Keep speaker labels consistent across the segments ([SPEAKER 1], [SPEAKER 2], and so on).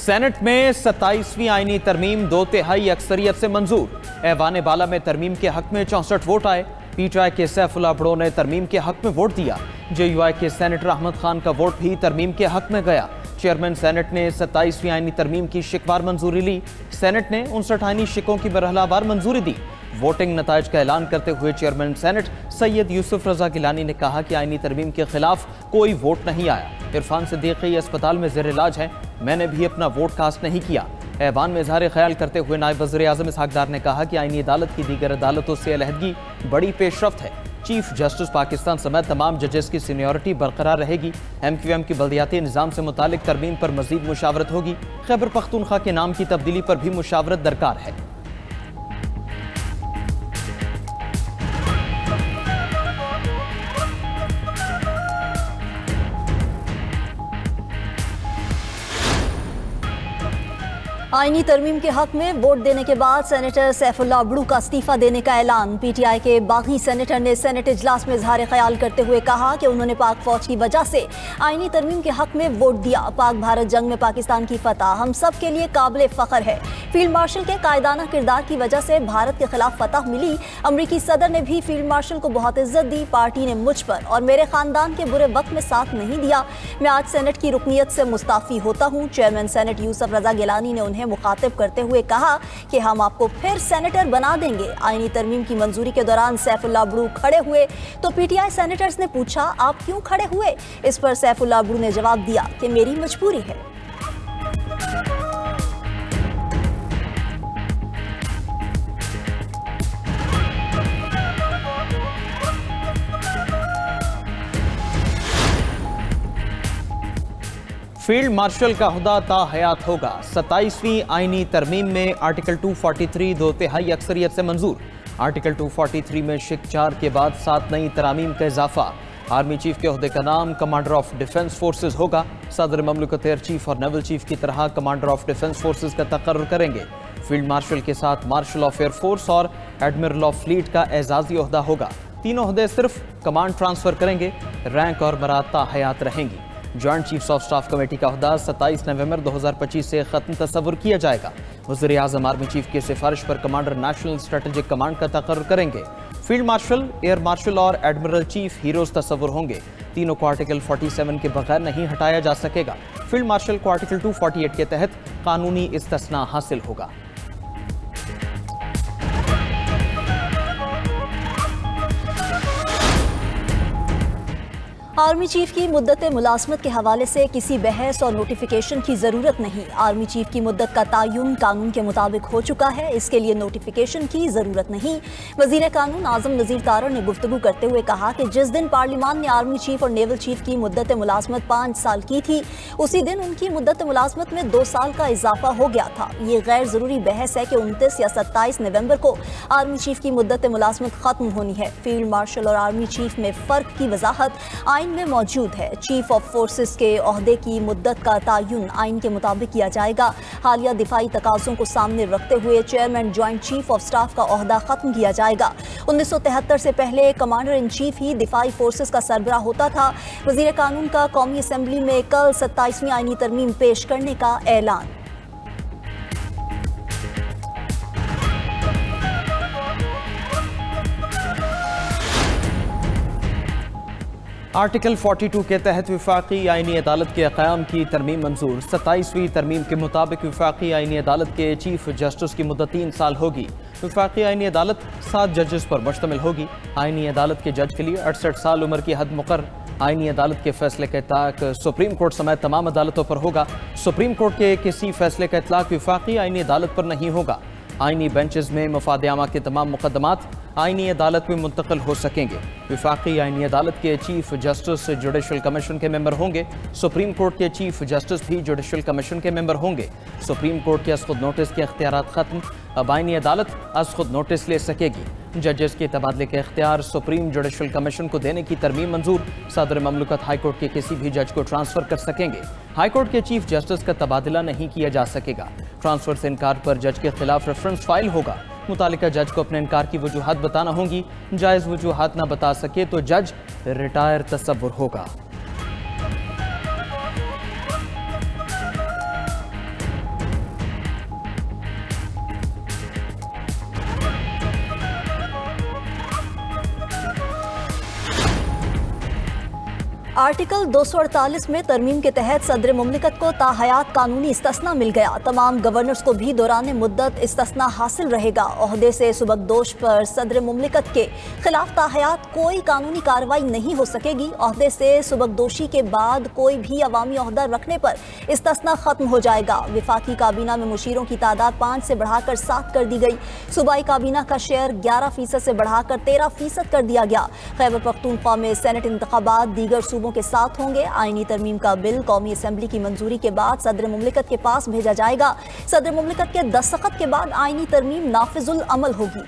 [SPEAKER 1] Senate में 27वीं आईनी तरमीम 2/3 अक्सरियत से मंजूर। ऐवान बाला में तरमीम के हक में 64 वोट आए। पीटीआई के सैफुल्लाह बड़ो ने तरमीम के हक में वोट दिया। जेयूआई के सेनेटर अहमद खान का वोट भी तरमीम के हक में गया। चेयरमैन सेनेट ने 27वीं आईनी तरमीम की शिकवार मंजूरी ली। सेनेट ने 59 आईनी शिकों की बरहलावार मंजूरी दी। वोटिंग नताइज का ऐलान करते हुए चेयरमैन सेनेट सैयद यूसुफ रजा गिलानी ने कहा कि आईनी तरमीम के खिलाफ कोई वोट नहीं आया। इरफान सिद्दीकी अस्पताल में जेर इलाज है, मैंने भी अपना वोट कास्ट नहीं किया। ऐवान में इजहार ख्याल करते हुए नायब वज़ीर आज़म इसहाक डार ने कहा कि आईनी अदालत की दीगर अदालतों से अलहदगी बड़ी पेशरफ्त है। चीफ जस्टिस पाकिस्तान समेत तमाम जजेस की सीनियरिटी बरकरार रहेगी। MQM की बल्दियाती निज़ाम से मुतालिक तरमीम पर मजीद मुशावरत होगी। खैबर पख्तूनख्वा के नाम की तब्दीली पर भी मुशावरत दरकार है।
[SPEAKER 2] आईनी तरमीम के हक में वोट देने के बाद सेनेटर सैफुल्लाह बड़ू का इस्तीफा देने का ऐलान। पीटीआई के बागी सेनेटर ने सेनेट इजलास में इजहार ख्याल करते हुए कहा कि उन्होंने पाक फौज की वजह से आईनी तरमीम के हक में वोट दिया। पाक भारत जंग में पाकिस्तान की फतह हम सब के लिए काबिल फ़ख्र है। फील्ड मार्शल के कायदाना किरदार की वजह से भारत के खिलाफ फतह मिली। अमरीकी सदर ने भी फील्ड मार्शल को बहुत इज्जत दी। पार्टी ने मुझ पर और मेरे खानदान के बुरे वक्त में साथ नहीं दिया। मैं आज सेनेट की रुकनीत से मुस्ताफ़ी होता हूँ। चेयरमैन सेनेट यूसुफ रजा गिलानी ने उन्हें मुखातिब करते हुए कहा कि हम आपको फिर सेनेटर बना देंगे। आईनी तरमीम की मंजूरी के दौरान सैफुल्लाह बड़ू खड़े हुए तो पीटीआई सेनेटर्स ने पूछा आप क्यों खड़े हुए। इस पर सैफुल्लाह बड़ू ने जवाब दिया कि मेरी मजबूरी है।
[SPEAKER 1] फील्ड मार्शल का हुदा ता हयात होगा। 27वीं आईनी तरमीम में आर्टिकल 243 2/3 अक्सरियत से मंजूर। आर्टिकल 243 में शिक 4 के बाद 7 नई तरामीम का इजाफा। आर्मी चीफ के ओहदे का नाम कमांडर ऑफ डिफेंस फोर्सेज होगा। सदर ममलकत एयर चीफ और नेवल चीफ की तरह कमांडर ऑफ डिफेंस फोर्सेज का तकर्रुर करेंगे। फील्ड मार्शल के साथ मार्शल ऑफ एयर फोर्स और एडमिरल ऑफ फ्लीट का एजाजी ओहदा होगा। तीनों ओहदे सिर्फ कमांड ट्रांसफर करेंगे। रैंक और मराता हयात रहेंगी। Joint chiefs of staff committee का ओहदा 27 नवंबर 2025 से खत्म तस्वुर किया जाएगा। वज़ीर आज़म आर्मी चीफ की सिफारिश पर कमांडर नेशनल स्ट्रेटेजिक कमांड का तकर्रुर करेंगे। फील्ड मार्शल, एयर मार्शल और एडमिरल चीफ हीरोज तस्वुर होंगे। तीनों को आर्टिकल 47 के बगैर नहीं हटाया जा सकेगा। फील्ड मार्शल को आर्टिकल 248 के तहत कानूनी इस्तिस्ना हासिल होगा।
[SPEAKER 2] आर्मी चीफ की मुद्दत मुलाजमत के हवाले से किसी बहस और नोटिफिकेशन की ज़रूरत नहीं। आर्मी चीफ की मुद्दत का तयन कानून के मुताबिक हो चुका है, इसके लिए नोटिफिकेशन की ज़रूरत नहीं। वज़ीर कानून आज़म नज़ीर तारड़ ने गुफ्तगू करते हुए कहा कि जिस दिन पार्लियामान ने आर्मी चीफ और नेवल चीफ की मुद्दत मुलाजमत 5 साल की थी, उसी दिन उनकी मुद्दत मुलाजमत में 2 साल का इजाफा हो गया था। ये गैर ज़रूरी बहस है कि 29 या 27 नवंबर को आर्मी चीफ की मुद्दत मुलाजमत ख़त्म होनी है। फील्ड मार्शल और आर्मी चीफ में फ़र्क की वजाहत आइन में मौजूद है। चीफ ऑफ फोर्सेस के ओहदे की मुद्दत का तयन आइन के मुताबिक किया जाएगा। हालिया दिफाई तकाज़ों को सामने रखते हुए chairman joint chief of staff का ओहदा खत्म किया जाएगा। 1973 से पहले कमांडर इन चीफ ही दिफाई फोर्सेस का सरबराह होता था। वज़ीर कानून का कौमी असम्बली में कल 27वीं आईनी तरमीम पेश करने का ऐलान।
[SPEAKER 1] आर्टिकल 42 के तहत विफाकी आईनी अदालत के क़याम की तरमीम मंजूर। 27वीं तरमीम के मुताबिक विफाकी आईनी अदालत के चीफ जस्टिस की मुद्दत 3 साल होगी। विफाकी आईनी अदालत 7 जजेस पर मुश्तमिल होगी। आईनी अदालत के जज के लिए 68 साल उम्र की हद मुकर्रर। आईनी अदालत के फैसले का इतलाक सुप्रीम कोर्ट समेत तमाम अदालतों पर होगा। सुप्रीम कोर्ट के किसी फैसले का इतलाक विफाकी आईनी अदालत पर नहीं होगा। आईनी बेंचेस में मफाद आमा के तमाम मुकदमात आईनी अदालत में मुंतकिल हो सकेंगे। विफाकी आईनी अदालत के चीफ जस्टिस जुडिशल कमीशन के मेंबर होंगे। सुप्रीम कोर्ट के चीफ जस्टिस भी जुडिशल कमीशन के मेंबर होंगे। सुप्रीम कोर्ट के अज़ खुद नोटिस के इख्तियारात खत्म, अब आईनी अदालत अज़ खुद नोटिस ले सकेगी। जजेस के तबादले के इख्तियार सुप्रीम जुडिशल कमीशन को देने की तरमीम मंजूर। सदर ममलकत हाईकोर्ट के किसी भी जज को ट्रांसफर कर सकेंगे। हाईकोर्ट के चीफ जस्टिस का तबादला नहीं किया जा सकेगा। ट्रांसफर से इनकार पर जज के खिलाफ रेफरेंस फाइल होगा। मुतालिका जज को अपने इनकार की वजूहात बताना होंगी। जायज़ वजूहात न बता सके तो जज रिटायर तस्वुर होगा।
[SPEAKER 2] आर्टिकल 248 में तरमीम के तहत सदर मुमलिकत को ताहयात कानूनी इस्तिस्ना मिल गया। तमाम गवर्नर्स को भी दौरान मुद्दत इस्तिस्ना हासिल रहेगा। ओहदे से सुबकदोश पर सदर मुमलिकत के खिलाफ ताहयात कोई कानूनी कार्रवाई नहीं हो सकेगी। ओहदे से सुबकदोशी के बाद कोई भी अवामी ओहदा रखने पर इस्तिस्ना खत्म हो जाएगा। विफाकी काबीना में मुशीरों की तादाद 5 से बढ़ाकर 7 कर दी गई। सूबाई काबीना का शेयर 11% से बढ़ाकर 13% कर दिया गया। खैबर पख्तूनख्वा में सेनेट इंतखाबात दीगर सूबों के साथ होंगे। आईनी तरमीम का बिल कौमी असम्बली की मंजूरी के बाद सदर मुमलिकत के पास भेजा जाएगा। सदर मुमलिकत के दस्तखत के बाद आईनी तरमीम नाफिजुल अमल होगी।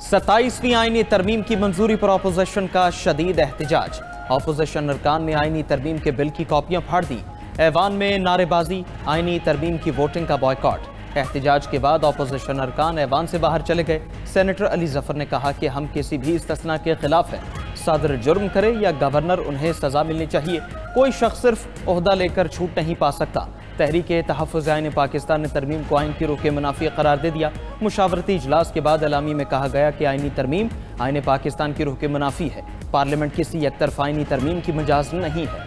[SPEAKER 1] सत्ताईसवीं आईनी तरमीम की मंजूरी पर अपोजिशन का शदीद एहतजाज। अपोजिशन अरकान ने आईनी तरमीम के बिल की कॉपियां फाड़ दी। ऐवान में नारेबाजी, आईनी तरमीम की वोटिंग का बॉयकॉट। एहतजाज के बाद अपोजिशन अरकान ऐवान से बाहर चले गए। सेनेटर अली जफर ने कहा कि हम किसी भी इस्तिस्ना के खिलाफ हैं। सदर जुर्म करे या गवर्नर, उन्हें सजा मिलनी चाहिए। कोई शख्स सिर्फ ओहदा लेकर छूट नहीं पा सकता। तहरीके तहफ़्फ़ुज़ आईन पाकिस्तान ने तरमीम को आइन की रूह के मुनाफी करार दे दिया। मुशावरती इजलास के बाद एलामी में कहा गया कि आईनी तरमीम आईन पाकिस्तान की रूह के मुनाफी है। पार्लियामेंट किसी एकतरफा आईनी तरमीम की मजाज नहीं है।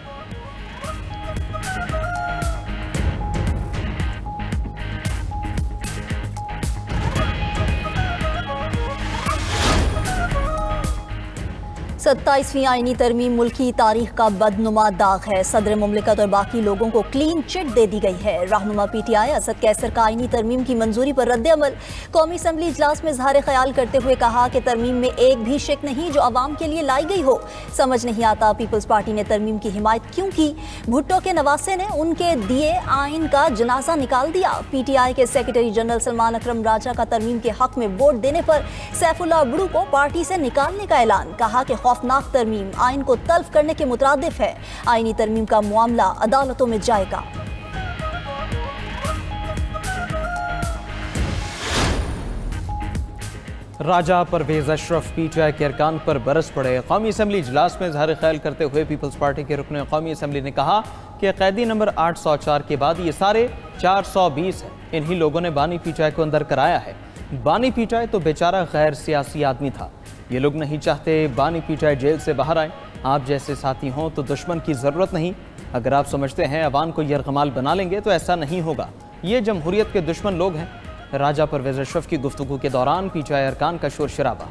[SPEAKER 2] सत्ताईसवीं आईनी तरमीम मुल्की तारीख का बदनुमा दाग है। सदर मुमलिकत और बाकी लोगों को क्लीन चिट दे दी गई है। रहनुमा PTI असद कैसर का आईनी तरमीम की मंजूरी पर रद्द अमल। कौमी असम्बली इजलास में इजहार ख्याल करते हुए कहा कि तरमीम में एक भी शिक नहीं जो अवाम के लिए लाई गई हो। समझ नहीं आता पीपल्स पार्टी ने तरमीम की हिमायत क्यों की। भुट्टो के नवासे ने उनके दिए आइन का जनाजा निकाल दिया। PTI के सेक्रेटरी जनरल सलमान अकरम राजा का तरमीम के हक में वोट देने पर सैफुल्लाह अब्दू को पार्टी से निकालने का ऐलान। कहा कि खौफनाक तरमीम आइन को तल्फ करने के मुतरादिफ है। आईनी तरमीम का मामला अदालतों में जाएगा।
[SPEAKER 1] राजा परवेज अशरफ PTI के अरकान पर बरस पड़े। कौमी असम्बली इजलास में इजहार ख्याल करते हुए पीपल्स पार्टी के रुकन कौमी असम्बली ने कहा कि कैदी नंबर 804 के बाद ये सारे 420 हैं। इन्हीं लोगों ने बानी PTI को अंदर कराया है। बानी PTI तो बेचारा गैर सियासी आदमी था। ये लोग नहीं चाहते बानी PTI जेल से बाहर आए। आप जैसे साथी हों तो दुश्मन की ज़रूरत नहीं। अगर आप समझते हैं अवान को यरगमाल बना लेंगे तो ऐसा नहीं होगा। ये जमहूरियत के दुश्मन लोग हैं। राजा परवेज अशरफ की गुफ्तगू के दौरान PTI अरकान का शोर शराबा।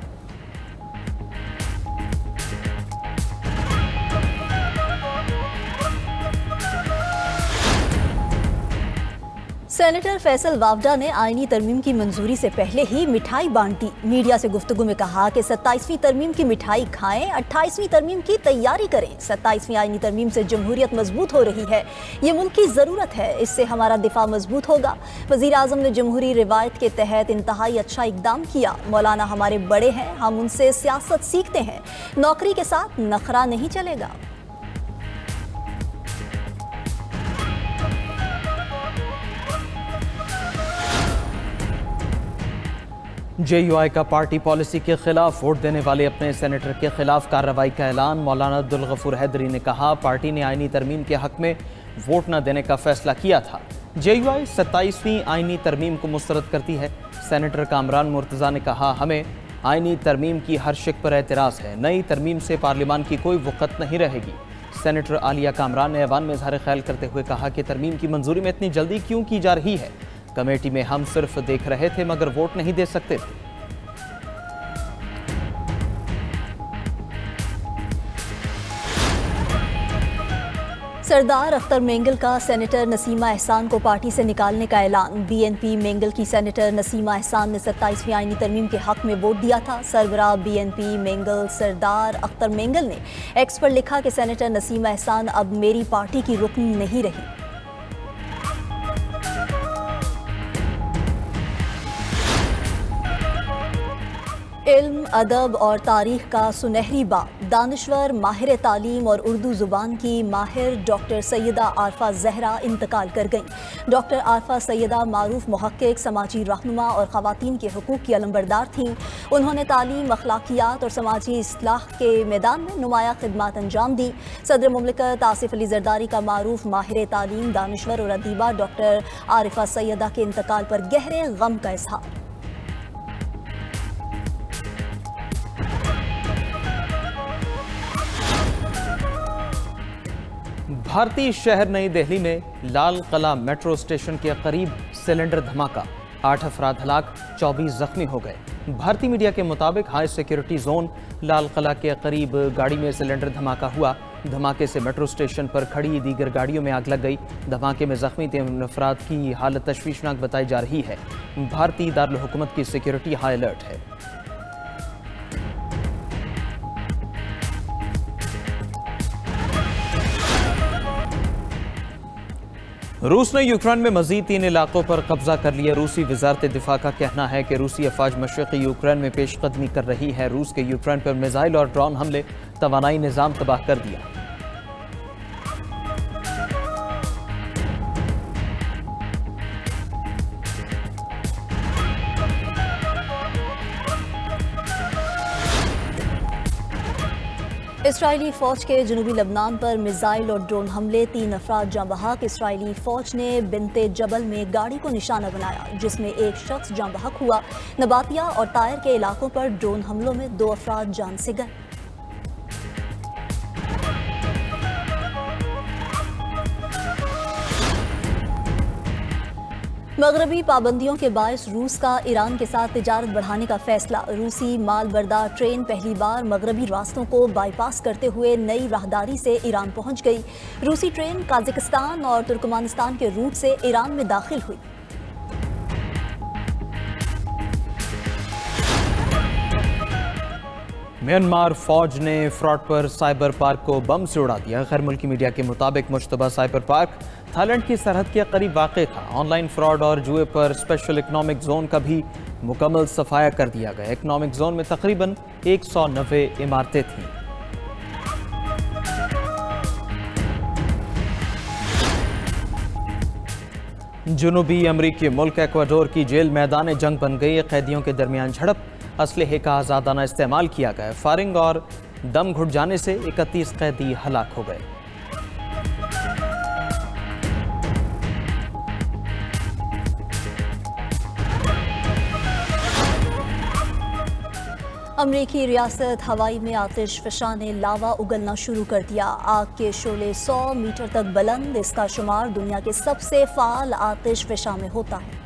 [SPEAKER 2] सेनेटर फैसल वावडा ने आईनी तरमीम की मंजूरी से पहले ही मिठाई बांट दी। मीडिया से गुफ्तगू में कहा कि 27वीं तरमीम की मिठाई खाएं, 28वीं तरमीम की तैयारी करें। 27वीं आईनी तरमीम से जमहूरियत मजबूत हो रही है। ये मुल्क की ज़रूरत है। इससे हमारा दिफा मजबूत होगा। वज़ीर आज़म ने जमहूरी रिवायत के तहत इंतहाई अच्छा इकदाम किया। मौलाना हमारे बड़े हैं, हम उनसे सियासत सीखते हैं। नौकरी के साथ नखरा नहीं चलेगा।
[SPEAKER 1] JUI का पार्टी पॉलिसी के खिलाफ वोट देने वाले अपने सेनेटर के खिलाफ कार्रवाई का ऐलान। मौलाना अब्दुल गफूर हैदरी ने कहा पार्टी ने आईनी तरमीम के हक में वोट न देने का फैसला किया था। JUI 27वीं आईनी तरमीम को मुस्तरद करती है। सेनेटर कामरान मुर्तज़ा ने कहा हमें आईनी तरमीम की हर शिक पर एतराज़ है। नई तरमीम से पार्लियामान की कोई वक़्त नहीं रहेगी। सेनेटर आलिया कामरान ने ऐवान में इज़हार ख्याल करते हुए कहा कि तरमीम की मंजूरी में इतनी जल्दी क्यों की जा रही है। कमेटी में हम सिर्फ देख रहे थे मगर वोट नहीं दे सकते थे।
[SPEAKER 2] सरदार अख्तर मेंगल का सेनेटर नसीमा एहसान को पार्टी से निकालने का ऐलान। BNP मेंगल की सेनेटर नसीमा एहसान ने 27वीं आईनी तरमीम के हक में वोट दिया था। सरबराह BNP मेंगल सरदार अख्तर मेंगल ने एक्स पर लिखा कि सेनेटर नसीमा एहसान अब मेरी पार्टी की रुकन नहीं रही। इल्म, अदब और तारीख का सुनहरी बाब, दानिश्वर, माहिर तालीम और उर्दू ज़ुबान की माहिर डॉक्टर सैयदा आरफा ज़हरा इंतकाल कर गईं। डॉक्टर आरफा सैयदा मारूफ मुहक्किक, समाजी रहनुमा और ख़वातीन के हुकूक़ की अलंबरदार थीं। उन्होंने तालीम, अखलाकियात और समाजी इस्लाह के मैदान में नुमाया खिदमात अंजाम दी। सदर मुमलिकत आसिफ अली जरदारी का मारूफ माहिर तालीम, दानिश्वर और अदीबा डॉक्टर आरफा सैयदा के इंतकाल पर गहरे गम का इजहार।
[SPEAKER 1] भारतीय शहर नई दिल्ली में लाल किला मेट्रो स्टेशन के करीब सिलेंडर धमाका, 8 अफराद हलाक, 24 जख्मी हो गए। भारतीय मीडिया के मुताबिक high security zone Lal Qila के करीब गाड़ी में सिलेंडर धमाका हुआ। धमाके से मेट्रो स्टेशन पर खड़ी दीगर गाड़ियों में आग लग गई। धमाके में जख्मी 3 अफराद की हालत तशवीशनाक बताई जा रही है। भारतीय दारुल हुकूमत की सिक्योरिटी हाई अलर्ट है। रूस ने यूक्रेन में मजीद 3 इलाकों पर कब्जा कर लिया। रूसी वजारत दिफा का कहना है कि रूसी अफवाज मशरक़ी यूक्रेन में पेशकदमी कर रही है। रूस के यूक्रेन पर मिसाइल और ड्रोन हमले तवानाई निज़ाम तबाह कर दिया।
[SPEAKER 2] इसराइली फौज के जनूबी लबनान पर मिसाइल और ड्रोन हमले, 3 अफराद जाँ बहक। इसराइली फौज ने बिनते जबल में गाड़ी को निशाना बनाया जिसमें एक शख्स जाँ बहक हुआ। नबातिया और तायर के इलाकों पर ड्रोन हमलों में 2 अफराद जान से गए। मगरबी पाबंदियों के बायस रूस का ईरान के साथ तिजारत बढ़ाने का फैसला। रूसी माल बरदार ट्रेन पहली बार मगरबी रास्तों को बाईपास करते हुए नई राहदारी से ईरान पहुंच गई। रूसी ट्रेन काजाकिस्तान और तुर्कमानिस्तान के रूट से ईरान में दाखिल हुई।
[SPEAKER 1] म्यांमार फौज ने फ्रॉड पर साइबर पार्क को बम से उड़ा दिया। गैर मुल्की मीडिया के मुताबिक मुश्तबा साइबर पार्क थाईलैंड की सरहद के करीब वाक़ था। ऑनलाइन फ्रॉड और जुए पर स्पेशल इकनॉमिक जोन का भी मुकम्मल सफाया कर दिया गया। इकनॉमिक जोन में तकरीबन 190 इमारतें थीं। जनूबी अमरीकी मुल्क एक्वाडोर की जेल मैदान जंग बन गई। कैदियों के दरमियान झड़प, असलहे का आज़ादाना इस्तेमाल किया गया। फायरिंग और दम घुट जाने से 31 कैदी हलाक हो गए।
[SPEAKER 2] अमरीकी रियासत हवाई में आतिश फ़शा ने लावा उगलना शुरू कर दिया। आग के शोले 100 मीटर तक बुलंद। इसका शुमार दुनिया के सबसे फ़ाल आतिश फ़शा में होता है।